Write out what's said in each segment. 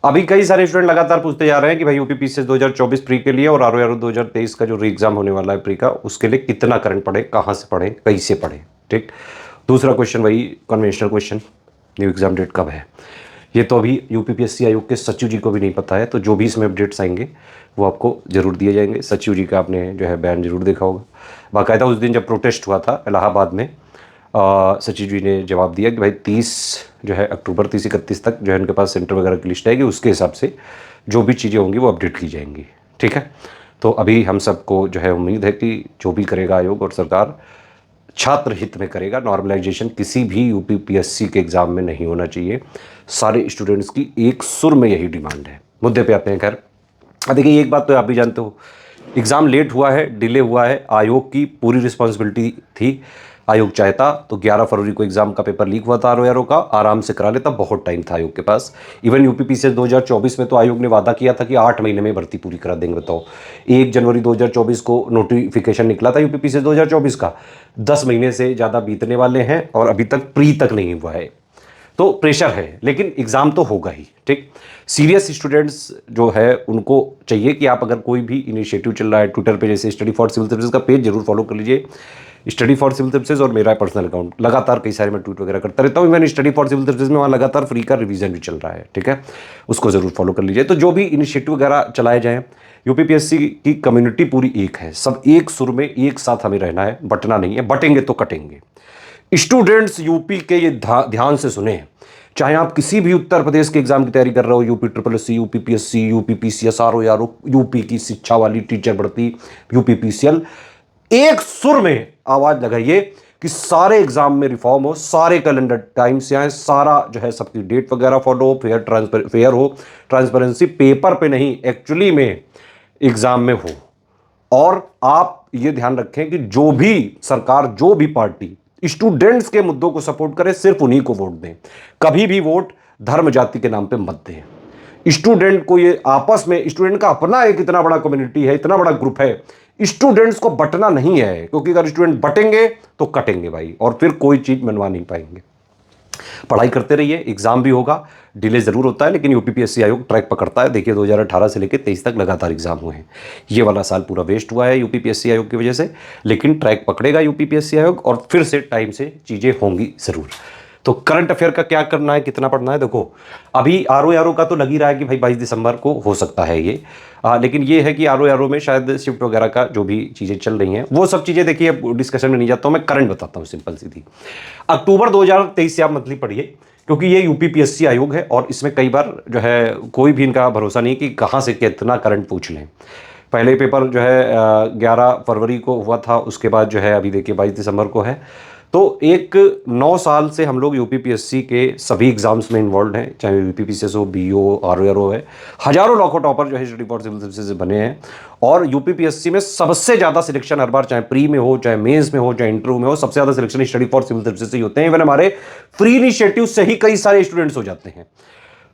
अभी कई सारे स्टूडेंट लगातार पूछते जा रहे हैं कि भाई यूपीपीसीएस 2024 प्री के लिए और आरओ 2023 का जो री एग्जाम होने वाला है प्री का, उसके लिए कितना करंट पढ़े, कहाँ से पढ़े, कैसे पढ़े। ठीक। दूसरा क्वेश्चन वही conventional question, new exam date कब है। ये तो अभी यूपीपीएससी आयोग के सचिव जी को भी नहीं पता है, तो जो भी इसमें अपडेट्स आएंगे वो आपको जरूर दिए जाएंगे। सचिव जी का आपने जो है बयान जरूर देखा होगा, बाकायदा उस दिन जब प्रोटेस्ट हुआ था इलाहाबाद में, सचिव जी ने जवाब दिया कि भाई 30 जो है अक्टूबर 30-31 तक जो है इनके पास सेंटर वगैरह की लिस्ट आएगी, उसके हिसाब से जो भी चीज़ें होंगी वो अपडेट की जाएंगी। ठीक है, तो अभी हम सबको जो है उम्मीद है कि जो भी करेगा आयोग और सरकार छात्र हित में करेगा। नॉर्मलाइजेशन किसी भी यूपीपीएससी के एग्जाम में नहीं होना चाहिए। सारे स्टूडेंट्स की एक सुर में यही डिमांड है। मुद्दे पे आते हैं। खैर, देखिए एक बात तो आप भी जानते हो, एग्ज़ाम लेट हुआ है, डिले हुआ है, आयोग की पूरी रिस्पॉन्सिबिलिटी थी। आयोग चाहता तो 11 फरवरी को एग्जाम का पेपर लीक हुआ था आरओ का, आराम से करा लेता, बहुत टाइम था आयोग के पास। इवन यूपीपीसीएस 2024 में तो आयोग ने वादा किया था कि 8 महीने में भर्ती पूरी करा देंगे। बताओ, 1 जनवरी 2024 को नोटिफिकेशन निकला था यूपीपीसीएस 2024 का, 10 महीने से ज़्यादा बीतने वाले हैं और अभी तक प्री तक नहीं हुआ है। तो प्रेशर है, लेकिन एग्जाम तो होगा ही। ठीक। सीरियस स्टूडेंट्स जो है उनको चाहिए कि आप अगर कोई भी इनिशिएटिव चल रहा है ट्विटर पे, जैसे स्टडी फॉर सिविल सर्विसेज का पेज जरूर फॉलो कर लीजिए, स्टडी फॉर सिविल सर्विसेज, और मेरा पर्सनल अकाउंट, लगातार कई सारे मैं ट्वीट वगैरह करता रहता हूँ। Even study for civil services में वहाँ लगातार फ्री का रिवीजन भी चल रहा है। ठीक है, उसको जरूर फॉलो कर लीजिए। तो जो भी इनिशिएटिव वगैरह चलाए जाएँ, यूपीपीएससी की कम्युनिटी पूरी एक है, सब एक सुर में एक साथ हमें रहना है, बटना नहीं है, बटेंगे तो कटेंगे। स्टूडेंट्स यूपी के ये ध्यान से सुने, चाहे आप किसी भी उत्तर प्रदेश के एग्जाम की तैयारी कर रहे हो, UP triple S C, UP PSC, UP PCS, RO यारो, यूपी की शिक्षा वाली टीचर भर्ती, यूपी पीसीएल, एक सुर में आवाज लगाइए कि सारे एग्जाम में रिफॉर्म हो, सारे कैलेंडर टाइम से आए, सारा जो है सबकी डेट वगैरह फॉलो हो, फेयर हो, ट्रांसपेरेंसी पेपर पे नहीं एक्चुअली में एग्जाम में हो। और आप ये ध्यान रखें कि जो भी सरकार, जो भी पार्टी स्टूडेंट्स के मुद्दों को सपोर्ट करे, सिर्फ उन्हीं को वोट दें। कभी भी वोट धर्म जाति के नाम पे मत दें। स्टूडेंट को, ये आपस में स्टूडेंट का अपना एक इतना बड़ा कम्युनिटी है, इतना बड़ा ग्रुप है, स्टूडेंट्स को बटना नहीं है, क्योंकि अगर स्टूडेंट बटेंगे तो कटेंगे भाई, और फिर कोई चीज मनवा नहीं पाएंगे। पढ़ाई करते रहिए, एग्जाम भी होगा, डिले जरूर होता है, लेकिन यूपीपीएससी आयोग ट्रैक पकड़ता है। देखिए 2018 से लेकर 23 तक लगातार एग्जाम हुए हैं। ये वाला साल पूरा वेस्ट हुआ है यूपीपीएससी आयोग की वजह से, लेकिन ट्रैक पकड़ेगा यूपीपीएससी आयोग और फिर से टाइम से चीजें होंगी जरूर। तो करंट अफेयर का क्या करना है, कितना पढ़ना है, देखो अभी आरओ का तो लग ही रहा है कि भाई 22 दिसंबर को हो सकता है ये, लेकिन ये है कि आरओ में शायद शिफ्ट वगैरह का जो भी चीज़ें चल रही हैं वो सब चीज़ें, देखिए अब डिस्कशन में नहीं जाता हूँ, मैं करंट बताता हूँ सिंपल सीधी। अक्टूबर 2023 से आप मंथली पढ़िए, क्योंकि ये यूपीपीएससी आयोग है और इसमें कई बार जो है कोई भी इनका भरोसा नहीं कि कहाँ से कितना करंट पूछ लें। पहले पेपर जो है 11 फरवरी को हुआ था, उसके बाद जो है अभी देखिए 22 दिसंबर को है। तो एक 9 साल से हम लोग यूपीपीएससी के सभी एग्जाम्स में इन्वॉल्व हैं, चाहे यूपीपीसीएस हो, बीओ, आरओ है। हजारों लाखों टॉपर जो है स्टडी फॉर सिविल सर्विसेज से बने हैं, और यूपीपीएससी में सबसे ज़्यादा सिलेक्शन हर बार, चाहे प्री में हो, चाहे मेंस में हो, चाहे इंटरव्यू में हो, सबसे ज़्यादा selection study for civil services से ही होते हैं। इवन हमारे फ्री इनिशिएटिव से ही कई सारे स्टूडेंट्स हो जाते हैं।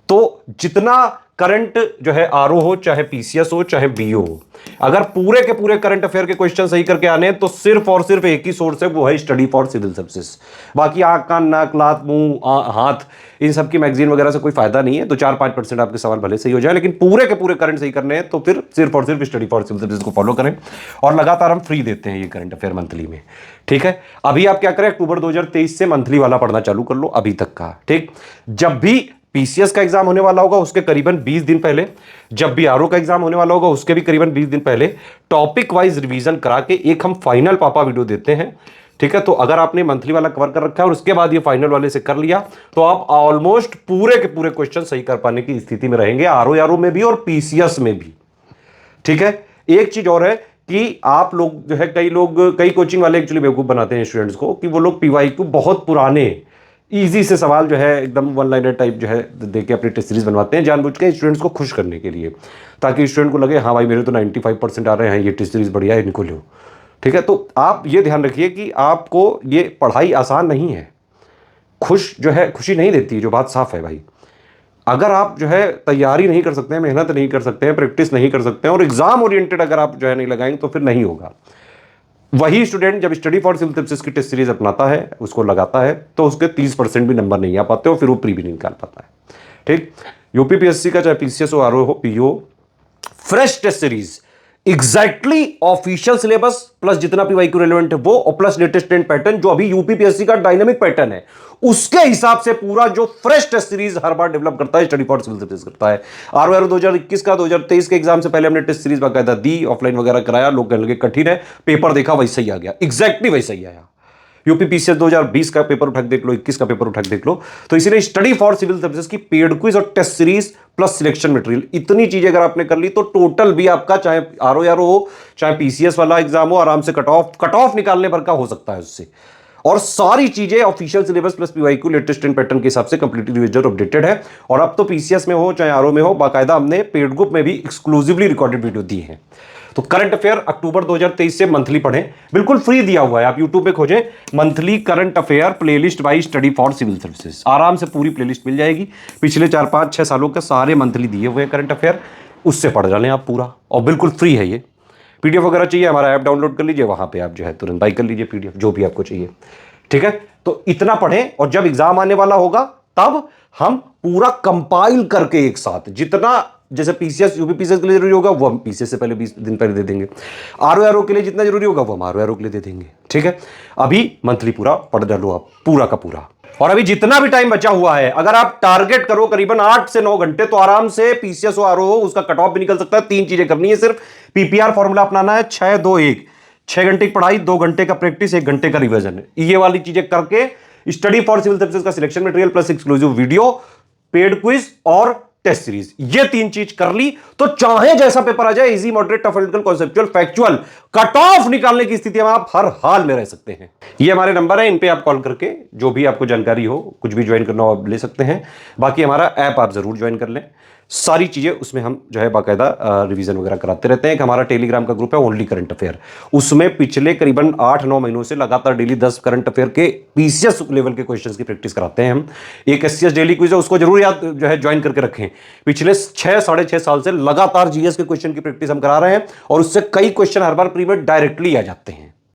तो जितना करंट जो है आरओ हो, चाहे पीसीएस हो, चाहे बीओ हो, अगर पूरे के पूरे करंट अफेयर के क्वेश्चन सही करके आने हैं तो सिर्फ और सिर्फ एक ही सोर्स है, वो है स्टडी फॉर सिविल सर्विसेज। बाकी आंख, कान, नाक, लात, मुंह, हाथ, इन सब की मैगजीन वगैरह से कोई फायदा नहीं है। तो 4-5% आपके सवाल भले सही हो जाए, लेकिन पूरे के पूरे करंट सही करने हैं तो फिर सिर्फ और सिर्फ स्टडी फॉर सिविल सर्विसेज को फॉलो करें। और लगातार हम फ्री देते हैं ये करंट अफेयर मंथली में। ठीक है, अभी आप क्या करें, अक्टूबर 2023 से मंथली वाला पढ़ना चालू कर लो अभी तक का। ठीक, जब भी पीसीएस का एग्जाम होने वाला होगा उसके करीबन 20 दिन पहले, जब भी आरओ का एग्जाम होने वाला होगा उसके भी करीबन 20 दिन पहले टॉपिक वाइज रिवीजन करा के एक हम फाइनल पापा वीडियो देते हैं। ठीक है, तो अगर आपने मंथली वाला कवर कर रखा है और उसके बाद ये फाइनल वाले से कर लिया तो आप ऑलमोस्ट पूरे के पूरे क्वेश्चन सही कर पाने की स्थिति में रहेंगे, आरओ में भी और पीसीएस में भी। ठीक है, एक चीज और है कि आप लोग जो है, कई कोचिंग वाले एक्चुअली बेवकूफ बनाते हैं स्टूडेंट्स को, कि वो लोग पीवाईक्यू बहुत पुराने इजी से सवाल जो है एकदम वन लाइनर टाइप जो है देके अपनी टेस्ट सीरीज बनवाते हैं, जानबूझ के स्टूडेंट्स को खुश करने के लिए, ताकि स्टूडेंट को लगे हाँ भाई मेरे तो 95% आ रहे हैं, ये टेस्ट सीरीज बढ़िया है, इनको लो। ठीक है, तो आप ये ध्यान रखिए कि आपको ये पढ़ाई आसान नहीं है, खुशी नहीं देती, जो बात साफ है भाई। अगर आप जो है तैयारी नहीं कर सकते हैं, मेहनत नहीं कर सकते हैं, प्रैक्टिस नहीं कर सकते हैं, और एग्जाम ओरिएंटेड अगर आप जो है नहीं लगाएंगे तो फिर नहीं होगा। वही स्टूडेंट जब स्टडी फॉर सिविल सर्विसेज की टेस्ट सीरीज अपनाता है, उसको लगाता है, तो उसके 30% भी नंबर नहीं आ पाते और फिर वो प्री भी नहीं निकाल पाता है। ठीक, यूपीपीएससी का चाहे पीसीएस हो, आरओ हो, PO, fresh test series exactly official syllabus plus जितना पीवाईक्यू रेलेवेंट है वो, और प्लस लेटेस्ट ट्रेंड पैटर्न जो अभी यूपीपीएससी का डायनामिक पैटर्न है उसके हिसाब से पूरा जो फ्रेश टेस्ट सीरीज हर बार डेवलप करता है, स्टडी फॉर सिविल सर्विसेज करता है। आरओ 2021 का 2023 के एग्जाम से पहले हमने टेस्ट सीरीज बाकायदा दी, ऑफलाइन वगैरह कराया, लोग कहने लगे कठिन है, पेपर देखा वैसे ही आ गया, एग्जैक्टली वैसे ही आया। यूपीपीसीएस 2020 का पेपर उठा के देख लो, 21 का पेपर उठा के देख लो। तो इसीलिए स्टडी फॉर सिविल सर्विसेज की पेड क्विज और test series plus selection material, इतनी चीजें अगर आपने कर ली तो टोटल भी आपका चाहे आरओ यारो हो चाहे पीसीएस वाला एग्जाम हो, आराम से कट ऑफ निकालने भर का हो सकता है उससे। और सारी चीजें official syllabus plus PYQ latest trend pattern के हिसाब से कंप्लीटली रिविजन अपडेटेड है। और अब तो पीसीएस में हो चाहे आरओ में हो, बाकायदा हमने पेड ग्रुप में भी एक्सक्लूसिवली रिकॉर्डेड वीडियो दी है। तो करंट अफेयर अक्टूबर 2023 से मंथली पढ़ें, बिल्कुल फ्री दिया हुआ है, आप यूट्यूब पे खोजें monthly current affair playlist by study for civil services, आराम से पूरी प्लेलिस्ट मिल जाएगी। पिछले 4-5-6 सालों के सारे मंथली दिए हुए हैं करंट अफेयर, उससे पढ़ डालें आप पूरा, और बिल्कुल फ्री है ये। पीडीएफ वगैरह चाहिए, हमारा ऐप डाउनलोड कर लीजिए, वहां पे आप जो है तुरंत बाई कर लीजिए पीडीएफ, जो भी आपको चाहिए, ठीक है। तो इतना पढ़ें, और जब एग्जाम आने वाला होगा तब हम पूरा कंपाइल करके एक साथ, जितना जैसे पीसीएस यूपीपीसीएस के लिए जरूरी होगा वो हम पीसीएस से पहले 20 दिन पहले दे देंगे, आरओ के लिए जितना जरूरी होगा वो हम आरओ के लिए दे देंगे, ठीक है। अभी मंथली पूरा पढ़ डालो आप, पूरा का पूरा। और अभी जितना भी टाइम बचा हुआ है, अगर आप टारगेट करो करीबन 8 से 9 घंटे, तो आराम से पीसीएस हो आरओ हो उसका कट ऑफ भी निकल सकता है। 3 चीजें करनी है सिर्फ, पीपीआर फॉर्मूला अपनाना है, 6-2-1, 6 घंटे की पढ़ाई, 2 घंटे का प्रैक्टिस, 1 घंटे का रिवीजन, ये वाली चीजें करके स्टडी फॉर सिविल सर्विसेज का selection material plus exclusive video, paid quiz और टेस्ट सीरीज, ये 3 चीज कर ली तो चाहे जैसा पेपर आ जाए, easy, moderate, tough, analytical, conceptual, factual, cut off निकालने की स्थिति में आप हर हाल में रह सकते हैं। ये हमारे नंबर है, इन पे आप कॉल करके जो भी आपको जानकारी हो, कुछ भी ज्वाइन करना हो आप ले सकते हैं। बाकी हमारा ऐप आप जरूर ज्वाइन कर लें, सारी चीजें उसमें हम जो है बाकायदा रिवीजन वगैरह कराते रहते हैं। एक हमारा टेलीग्राम का ग्रुप है ओनली करंट अफेयर, उसमें पिछले करीबन 8-9 महीनों से लगातार डेली 10 करंट अफेयर के पीसीएस लेवल के क्वेश्चंस की प्रैक्टिस कराते हैं हम। एक एससीएस डेली क्विज है, उसको जरूर याद जो है ज्वाइन करके रखें। पिछले 6-6.5 साल से लगातार जीएस के क्वेश्चन की प्रैक्टिस हम करा रहे हैं, और उससे कई क्वेश्चन हर बार प्री में डायरेक्टली आ जाते हैं।